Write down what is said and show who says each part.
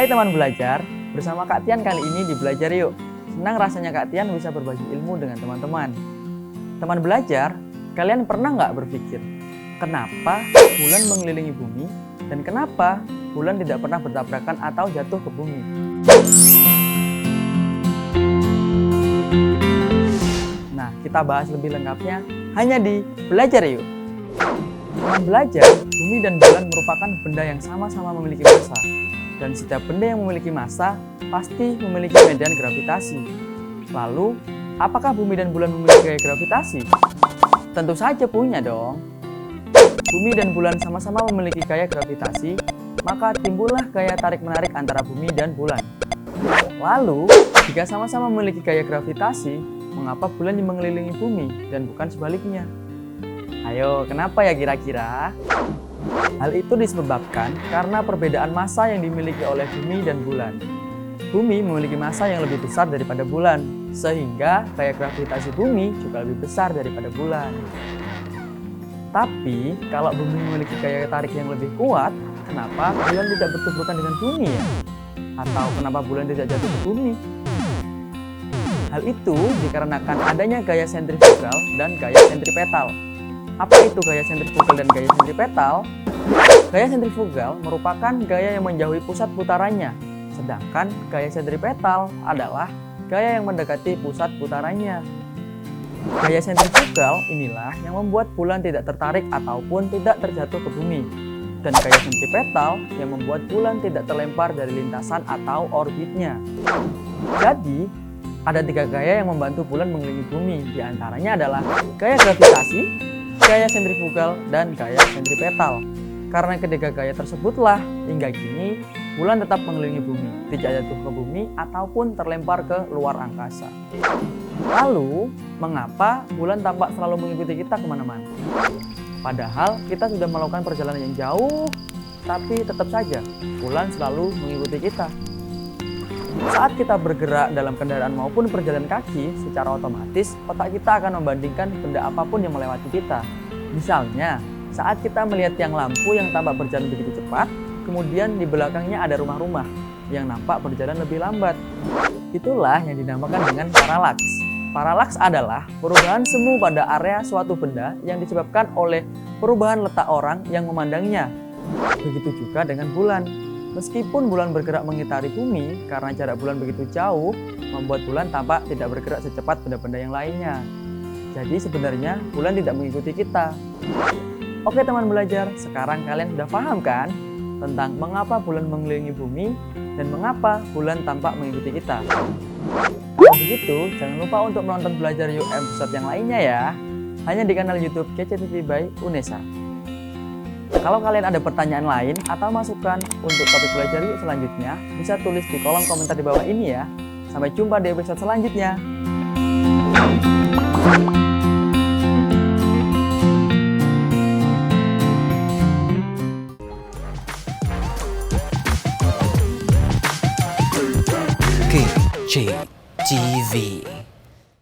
Speaker 1: Hai teman belajar, bersama Kak Tian kali ini di Belajar Yuk. Senang rasanya Kak Tian bisa berbagi ilmu dengan teman-teman. Teman belajar, kalian pernah nggak berpikir, kenapa bulan mengelilingi bumi dan kenapa bulan tidak pernah bertabrakan atau jatuh ke bumi? Nah, kita bahas lebih lengkapnya hanya di Belajar Yuk. Teman belajar, bumi dan bulan merupakan benda yang sama-sama memiliki massa. Dan setiap benda yang memiliki massa pasti memiliki medan gravitasi. Lalu, apakah bumi dan bulan memiliki gaya gravitasi? Tentu saja punya dong. Bumi dan bulan sama-sama memiliki gaya gravitasi, maka timbullah gaya tarik-menarik antara bumi dan bulan. Lalu, jika sama-sama memiliki gaya gravitasi, mengapa bulan mengelilingi bumi dan bukan sebaliknya? Ayo, kenapa ya kira-kira? Hal itu disebabkan karena perbedaan massa yang dimiliki oleh bumi dan bulan. Bumi memiliki massa yang lebih besar daripada bulan, sehingga gaya gravitasi bumi juga lebih besar daripada bulan. Tapi, kalau bumi memiliki gaya tarik yang lebih kuat, kenapa bulan tidak bertuburkan dengan bumi ya? Atau kenapa bulan tidak jatuh ke bumi? Hal itu dikarenakan adanya gaya sentrifugal dan gaya sentripetal. Apa itu gaya sentrifugal dan gaya sentripetal? Gaya sentrifugal merupakan gaya yang menjauhi pusat putarannya, sedangkan gaya sentripetal adalah gaya yang mendekati pusat putarannya. Gaya sentrifugal inilah yang membuat bulan tidak tertarik ataupun tidak terjatuh ke bumi, dan gaya sentripetal yang membuat bulan tidak terlempar dari lintasan atau orbitnya. Jadi, ada 3 gaya yang membantu bulan mengelilingi bumi, diantaranya adalah gaya gravitasi, gaya sentrifugal, dan gaya sentripetal. Karena ketiga gaya tersebutlah, hingga kini bulan tetap mengelilingi bumi, tidak jatuh ke bumi ataupun terlempar ke luar angkasa. Lalu, mengapa bulan tampak selalu mengikuti kita kemana-mana? Padahal kita sudah melakukan perjalanan yang jauh, tapi tetap saja bulan selalu mengikuti kita. Saat kita bergerak dalam kendaraan maupun berjalan kaki, secara otomatis otak kita akan membandingkan benda apapun yang melewati kita. Misalnya, saat kita melihat tiang lampu yang tampak berjalan begitu cepat, kemudian di belakangnya ada rumah-rumah yang nampak berjalan lebih lambat. Itulah yang dinamakan dengan paralaks. Paralaks adalah perubahan semu pada area suatu benda yang disebabkan oleh perubahan letak orang yang memandangnya. Begitu juga dengan bulan. Meskipun bulan bergerak mengitari bumi, karena jarak bulan begitu jauh, membuat bulan tampak tidak bergerak secepat benda-benda yang lainnya. Jadi sebenarnya bulan tidak mengikuti kita. Oke teman belajar, sekarang kalian sudah paham kan tentang mengapa bulan mengelilingi bumi dan mengapa bulan tampak mengikuti kita. Kalau begitu, jangan lupa untuk menonton Belajar Yuk episode yang lainnya ya. Hanya di kanal YouTube KCTV by UNESA. Kalau kalian ada pertanyaan lain atau masukan untuk topik Belajar Yuk selanjutnya, bisa tulis di kolom komentar di bawah ini ya. Sampai jumpa di episode selanjutnya.
Speaker 2: KJ